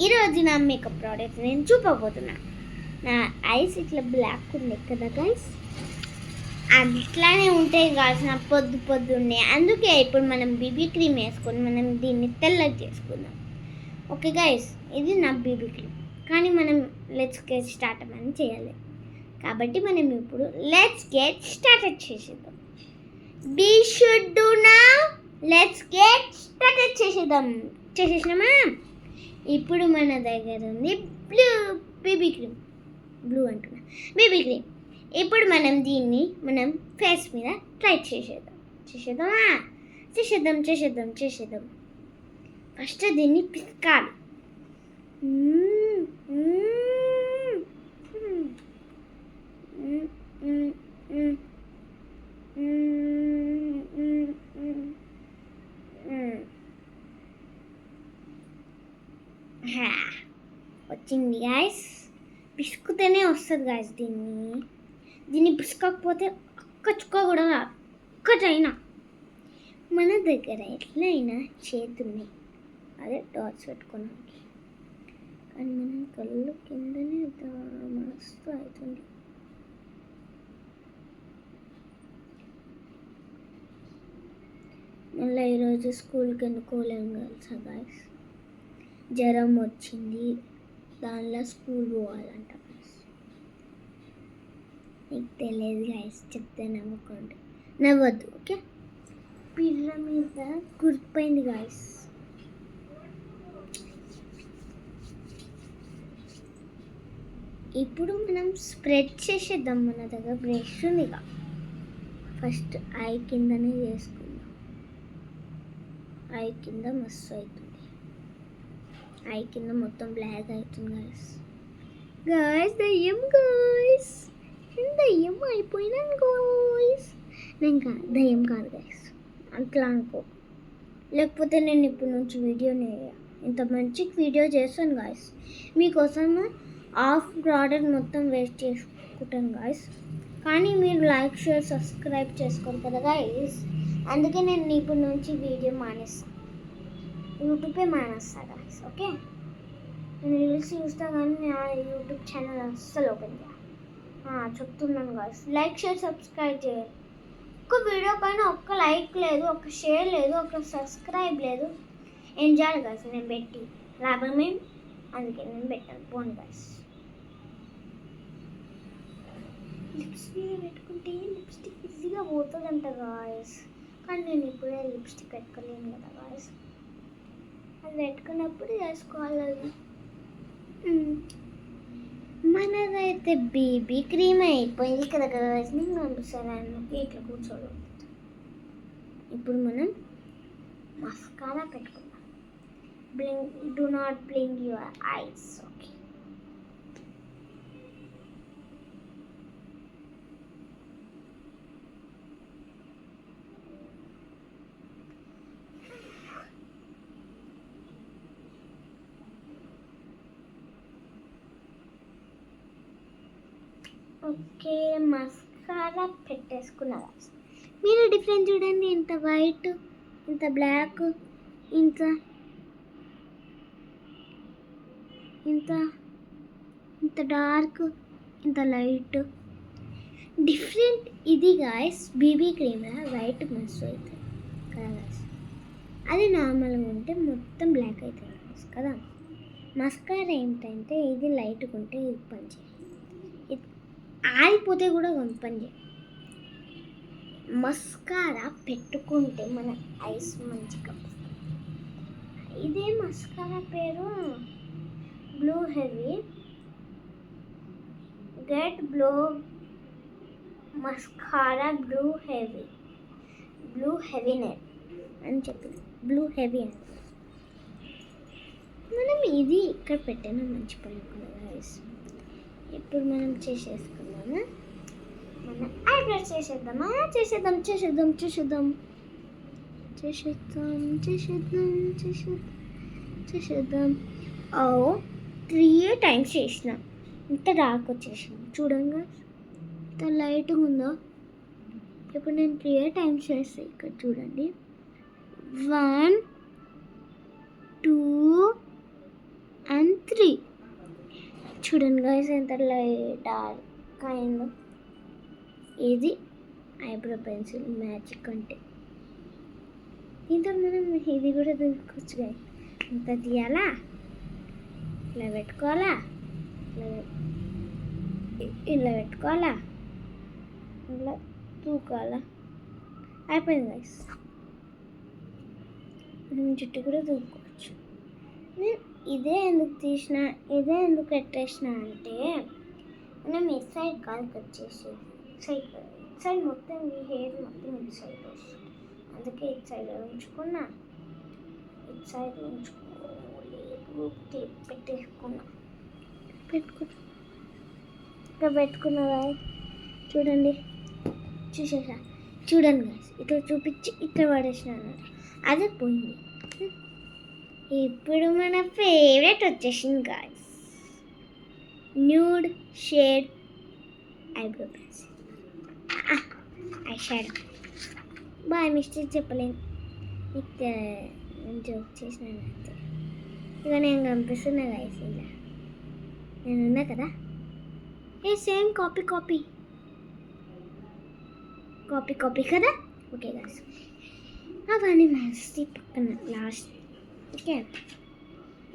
ఈరోజు నా makeup product నేను చూపబోతున్నా. నా ఐస్ ఇట్లా బ్లాక్ ఉంది కదా గైస్, అట్లానే ఉంటాయి గాల్స్ నా పొద్దున్నే. అందుకే ఇప్పుడు మనం బీబీ క్రీమ్ వేసుకొని మనం దీన్ని తెల్లగా చేసుకుందాం. ఓకే గైస్, ఇది నా బీబీ క్రీమ్. కానీ మనం లెట్స్ గెట్ స్టార్ట్ అని చేయాలి. కాబట్టి మనం ఇప్పుడు లెట్స్ గెట్ స్టార్టెడ్ చేసేద్దాం. Be should do now. Let's get started చేసేసినామా. ఇప్పుడు మన దగ్గర ఉంది బీబీ క్రీమ్. BB cream. ఇప్పుడు మనం దీన్ని ఫేస్ మీద ట్రై చేసేద్దామా. ఫస్ట్ దీన్ని పిసకాలి. వచ్చింది గాయస్. పిసుకుతేనే వస్తుంది గాయస్. దీన్ని పిసుకపోతే ఒక్క చుక్క కూడా ఒక్కటైనా. మన దగ్గర ఎట్లయినా చేతున్నాయి, అదే డాట్స్ పెట్టుకోవడానికి. కానీ మనం కళ్ళు కిందనే మస్తు అవుతుంది. మళ్ళీ ఈరోజు స్కూల్కి ఎందుకోలేము తెలుసా గాయస్, జ్వరం వచ్చింది. దానిలో స్కూల్ పోవాలంట గాయస్. నీకు తెలియదు గాయస్, చెప్తే నమ్మకండి, నవ్వద్దు. ఓకే, పిల్ల మీద గుర్తుపోయింది గాయస్. ఇప్పుడు మనం స్ప్రెడ్ చేసేద్దాం. మన దగ్గర బ్రష్ ఉందిగా, ఫస్ట్ ఐ కిందనే చేసుకుందాం. ఐ కింద మస్తు అవుతుంది. ఐ కింద మొత్తం బ్లాక్ అవుతుంది గాయస్. దయ్యం అయిపోయినాను గాయస్. నేను దయ్యం కాదు గాయస్, అట్లా అనుకో. లేకపోతే నేను ఇప్పటి నుంచి ఇంత మంచి వీడియో చేస్తాను గాయస్. మీకోసం హాఫ్ ప్రోడక్ట్ మొత్తం వేస్ట్ చేసుకుంటాను గాయస్. కానీ మీరు లైక్, షేర్, సబ్స్క్రైబ్ చేసుకోరు కదా గాయస్. అందుకే నేను ఇప్పటి నుంచి వీడియో మానేస్తాను, యూట్యూబే మానేస్తా గాయస్. ఓకే, నేను రీల్స్ చూస్తా కానీ నా యూట్యూబ్ ఛానల్ అస్సలు ఓపెన్ చేయాలి. చెప్తున్నాను గాయస్, లైక్, షేర్, సబ్స్క్రైబ్ చేయాలి. ఒక్క వీడియో పైన ఒక్క లైక్ లేదు, ఒక్క షేర్ లేదు, ఒక్క సబ్స్క్రైబ్ లేదు. ఏం చేయాలి గాయస్? నేను పెట్టి లాభమే, అందుకే నేను పెట్టాను. పోను గాయస్. లిప్స్టిక్ పెట్టుకుంటే లిప్స్టిక్ ఈజీగా పోతుందంట గాయస్. కానీ నేను ఇప్పుడే లిప్స్టిక్ పెట్టుకోలేను కదా గాయస్. అది పెట్టుకున్నప్పుడు చేసుకోవాలి. అది మనదైతే బీబీ క్రీమ్ అయిపోయింది కదా గాయస్. నేను పంపిస్తాను ఇట్లా కూర్చోడు. ఇప్పుడు మనం మస్కారా పెట్టుకుందాం. Do not blink your eyes. Okay, okay, mascara పెట్టేసుకున్నా. మీరు డిఫరెంట్ చూడండి, ఇంత వైట్, ఇంత బ్లాక్, ఇంత డార్క్, ఇంత లైట్, డిఫరెంట్. ఇది గాయస్ బీబీ క్రీమ్ వైట్ మస్తు అవుతుంది కదా గాయస్. అది నార్మల్గా ఉంటే మొత్తం బ్లాక్ అవుతుంది గాయస్ కదా. మస్కారా ఏంటంటే ఇది లైట్గా ఉంటే ఇది పనిచేయాలి, ఆరిపోతే కూడా పనిచేయాలి. మస్కారా పెట్టుకుంటే మన ఐస్ మంచిగా. ఇదే మస్కారా పేరు blue heavy. Get blue mascara blue హెవీనెట్ అని చెప్పింది. బ్లూ హెవీ అని మనం ఇది ఇక్కడ పెట్టినా మంచి పని గైస్. ఇప్పుడు మనం చేసేసుకుందామా. మన ఐబ్రోస్ చేసేద్దాం. 3 టైమ్స్ చేసిన, ఇంత డార్క్ వచ్చేసింది చూడంగా, ఇంత లైట్గా ఉందో. ఇప్పుడు నేను 3 టైమ్స్ చేస్తాను. ఇక్కడ చూడండి, 1, 2 and చూడండి గైస్ ఎంత డార్క్ అయిందో. ఇది ఐబ్రో పెన్సిల్ మ్యాజిక్ అంటే. దీంతో మనం ఇది కూడా దులుపుకోవచ్చు గైస్. ఇంత తీయాలా, ఇలా పెట్టుకోవాలా, ఇలా పెట్టుకోవాలా, ఇలా తూకాలా, అయిపోయింది గైస్. మనం జుట్టు కూడా తూకోవచ్చు. నేను ఇదే ఎందుకు పెట్టేసిన అంటే మనం ఈ సైడ్ కాదు కట్ చేసేది, సైడ్ మొత్తం ఈ హెయిర్ మొత్తం ఇటు సైడ్ వస్తుంది. అందుకే ఇటు సైడ్ ఉంచుకున్నా, ఇటు సైడ్ ఉంచుకోలేదు, పెట్టుకున్నా చూడండి, చూసేసా. చూడండి గాయస్, ఇట్లా చూపించి ఇట్లా పడేసిన అన్నమాట, అదే పోయింది. ఇప్పుడు మన ఫేవరెట్ వచ్చేసింది guys, nude shade eyebrow pencil, eye shadow. By mistake చెప్పలేను, జోక్ చేసిన అంతే. ఇక నేను కనిపిస్తున్నా గాయస్, ఇలా నేను ఉన్నా కదా. ఏ సేమ్ కాపీ కదా. ఓకే గాయస్, అవన్నీ మస్తీ పక్కన లాస్ట్. ఓకే,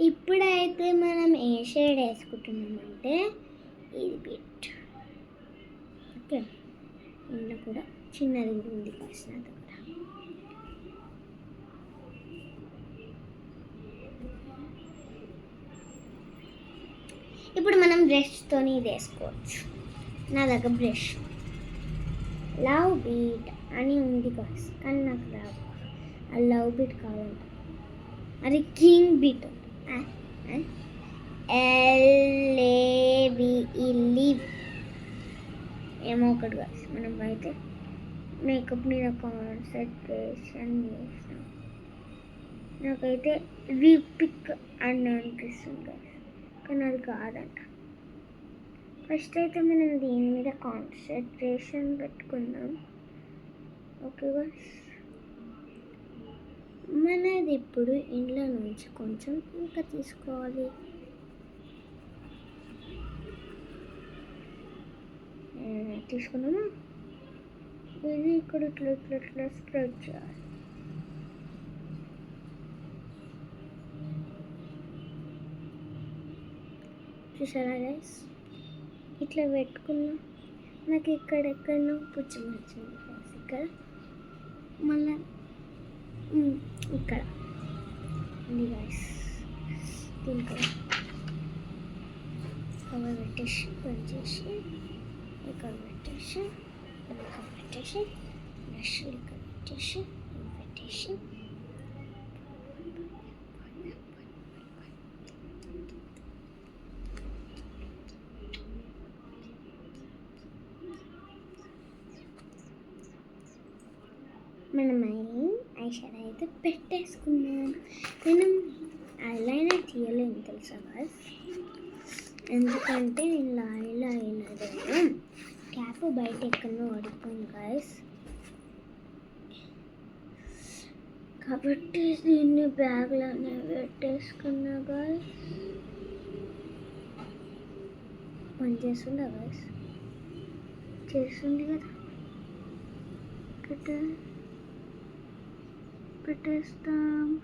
ఇప్పుడైతే మనం ఏ షేడ్ వేసుకుంటున్నామంటే ఇది బిట్. ఓకే, ఇందులో కూడా చిన్నది కూడా ఉంది గాయస్ నా దగ్గర. ఇప్పుడు మనం బ్రష్తో ఇది వేసుకోవచ్చు. నా దగ్గర బ్రష్ లవ్ బీట్ అని ఉంది గాయస్, కానీ నాకు రాదు. ఆ లవ్ బీట్ కావాలంట, అది కింగ్ బీట్ లివ్ ఏమో ఒకటి గాయస్. మనం అయితే మేకప్ మీద కాన్సన్ట్రేషన్ చేస్తాం. నాకైతే రిపిక్ అని అనిపిస్తుంది గాయస్, కానీ అది కాదంట. ఫస్ట్ అయితే మనం దీని మీద కాన్సన్ట్రేషన్ పెట్టుకుందాం. ఓకే గాయ్స్, మనది ఇప్పుడు ఇంట్లో నుంచి కొంచెం ఇంకా తీసుకోవాలి. తీసుకున్నామా, ఇది ఇక్కడ ఇట్లా స్ప్రెడ్ చేయాలి. చూసారా గైస్, ఇట్లా పెట్టుకున్నా. నాకు ఎక్కడెక్కడో పుచ్చి వచ్చింది గైస్, ఇక్కడ మళ్ళీ ఇక్కడ ఉంది గైస్. దీనికి కవర్ పెట్టేసి బంద్ చేసి, ఇక్కడ పెట్టేసి, ఇక్కడ పెట్టేసి, బ్రష్ ఇక్కడ పెట్టేసి, పెట్టేసి మనం ఐ షాడో అయితే పెట్టేసుకున్నాం. నేను ఐలైనర్ తీయలేను తెలుసా గాయ్స్, ఎందుకంటే ఇలా క్యాప్ బయట ఎక్కడో పడిపోయింది గాయ్స్, కాబట్టి దీన్ని బ్యాగ్లోనే పెట్టేసుకున్నా గాయ్స్. పని చేస్తుందా గాయ్స్, చేస్తుంది కదా.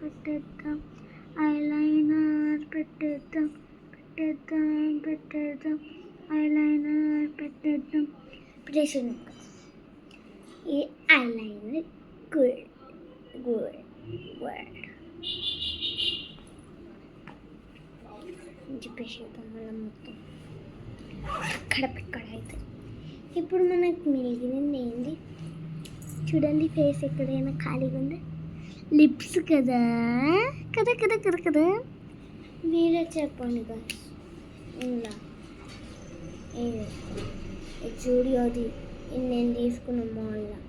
పెట్టేద్దాం ఐలైనర్, పెట్టేద్దాం ఐలైనర్, పెట్టేసాను. ఈ ఐలైనర్ గుడ్ వర్డ్ చెప్పేసేద్దాం మళ్ళీ మొత్తం అక్కడ అయితే. ఇప్పుడు మనకు మిగిలింది ఏంది చూడండి, ఫేస్ ఎక్కడైనా ఖాళీగా ఉంది, లిప్స్ కదా. మీరే చెప్పండి గాయ్స్. ఇలా జూడియోది నేను తీసుకున్న మాల్లో,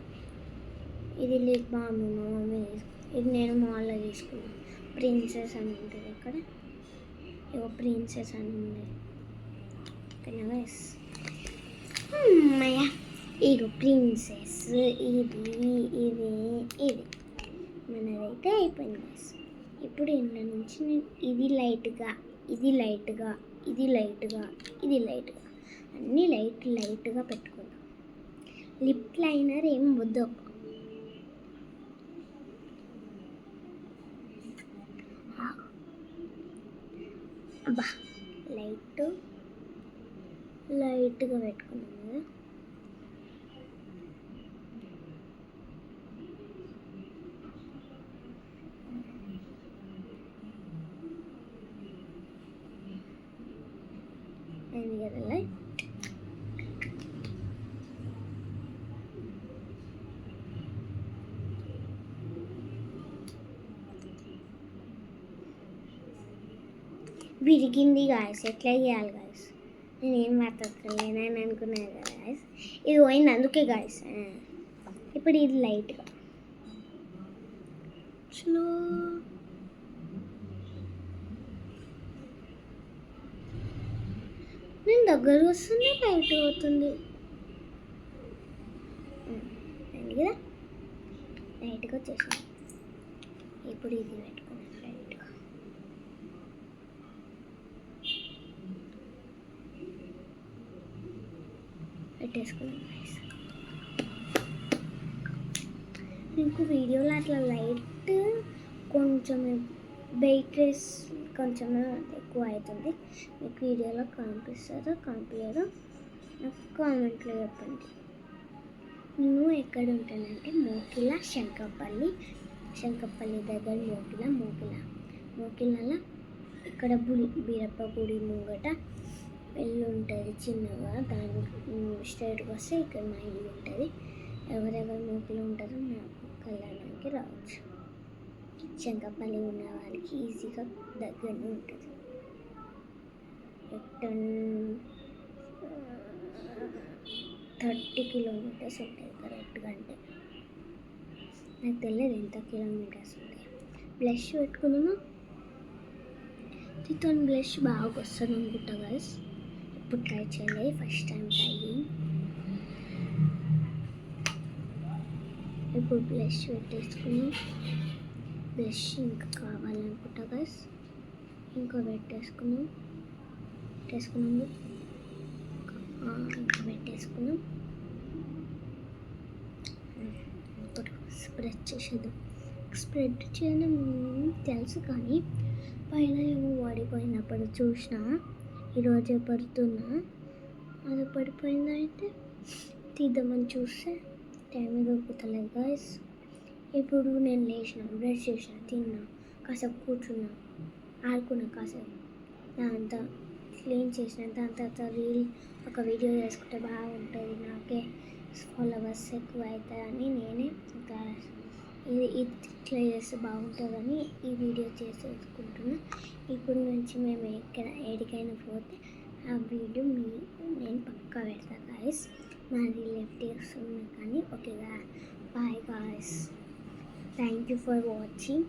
ఇది లిప్ బామ్ మా మమ్మీ ఇది నేను మాల్లో తీసుకున్నాను. ప్రిన్సెస్ అని ఉంటుంది ఇక్కడ, ఇగో ప్రిన్సెస్ అని ఉంది ఓకేనా గాయ్స్. అమ్మయ్య, ఇగో ప్రిన్సెస్, ఇది మనదైతే అయిపోయింది గాయ్స్. ఇప్పుడు ఇంట్లో నుంచి నేను ఇది లైట్గా ఇది లైట్గా, ఇది లైట్గా, అన్నీ లైట్గా పెట్టుకుందాం. లిప్ లైనర్ ఏం వద్దు. అబ్బా లైట్గా పెట్టుకున్నాం కదా. అయింది కదా లైట్. విరిగింది గాయస్, ఎట్లా చేయాలి గాయస్? నేనేం మాట్లాడలేనని అనుకున్నాను కదా గాయస్. ఇది పోయింది అందుకే గాయస్. ఇప్పుడు ఇది లైట్గా స్లో. నేను దగ్గర వస్తుంది, లైట్ అవుతుంది. అయింది కదా, లైట్గా వచ్చేసాను. ఇప్పుడు ఇది పెట్టుకున్నాను లైట్గా. పెట్టేసుకున్నాను గైస్. మీకు వీడియోలో అట్లా లైట్ కొంచెం బ్రైట్నెస్ కొంచెం ఎక్కువ అవుతుంది. మీకు వీడియోలో కనిపిస్తుందో కనిపించదో నాకు కామెంట్లో చెప్పండి. నేను ఎక్కడ ఉంటానంటే మోకిల శంకపల్లి దగ్గర మోకిలలో ఇక్కడ బీరప్ప గుడి ముంగట ఇల్లు ఉంటుంది చిన్నగా. దాని స్ట్రైట్గా వస్తే ఇక్కడ మా ఇల్లు ఉంటుంది. ఎవరెవరు మోకిలో ఉంటారో నాకు కళ్యాణానికి రావచ్చు. శంకపల్లి ఉన్న వాళ్ళకి ఈజీగా దగ్గరనే ఉంటుంది. 30 కిలోమీటర్స్ ఉంటుంది కరెక్ట్గా. అంటే నాకు తెలియదు ఎంత కిలోమీటర్స్ ఉంటాయి. బ్లష్ పెట్టుకున్నామా, దీంతో బ్లష్ బాగా వస్తుంది అనుకుంటా గైస్. ఇప్పుడు ట్రై చేయలేదు, ఫస్ట్ టైం ట్రైయింగ్. ఇప్పుడు బ్లష్ పెట్టేసుకుని, బ్లష్ ఇంకా కావాలనుకుంటా గైస్. ఇంకా పెట్టేసుకున్నాము, ఇంకా పెట్టేసుకున్నాం. ఇప్పుడు స్ప్రెడ్ చేయడం తెలుసు కానీ పైన ఏమో పడిపోయినప్పుడు చూసిన. ఈరోజే పడుతున్నా, అది పడిపోయింది. అయితే తీద్దామని చూస్తే టైం దొరుకుతలేదు గైస్. ఇప్పుడు నేను లేచిన, బ్రష్ చేసిన, తిన్నా, కాసేపు కూర్చున్నా, ఆడుకున్నా కాసేపు, దాంతో క్లీన్ చేసిన. దాని తర్వాత ఒక వీడియో చేసుకుంటే బాగుంటుంది, నాకే ఫాలోవర్స్ ఎక్కువ అవుతారని నేనే ఇంకా ఇది ఇట్లా చేస్తే బాగుంటుందని ఈ వీడియో చేసేసుకుంటున్నా. ఇప్పుడు నుంచి మేము ఎక్కడికైనా పోతే ఆ వీడియో నేను పక్కా పెడతాను గాయస్. మా రిలేటివ్స్ ఉన్నాయి కానీ. ఓకేగా, bye guys, thank you for watching.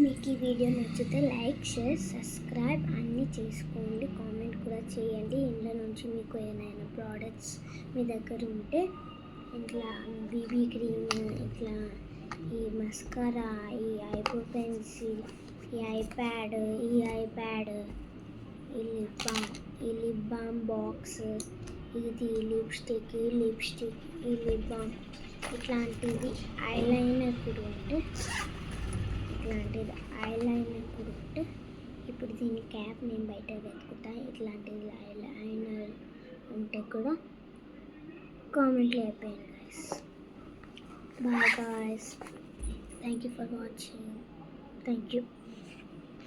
మీకు ఈ వీడియో నచ్చితే లైక్, షేర్, సబ్స్క్రైబ్ అన్నీ చేసుకోండి. కామెంట్ కూడా చేయండి. ఇంట్లో నుంచి మీకు ఏమైనా ప్రోడక్ట్స్ మీ దగ్గర ఉంటే, ఇట్లా బీబీ క్రీమ్, ఇట్లా ఈ మస్కారా, ఈ ఐబ్రో పెన్సిల్, ఈ ఐప్యాడ్, ఈ లిప్ బామ్ బాక్స్, ఇది లిప్స్టిక్, ఈ లిప్ బామ్, ఇట్లాంటిది ఐలైనర్ కూడా ఉంటే, ఇప్పుడు దీని క్యాప్ నేను బయట వెతుకుతా. ఇట్లాంటిది ఐలైనర్ ఉంటే కూడా కామెంట్లో అయిపోయాను guys. Bye guys, thank you for watching. Thank you.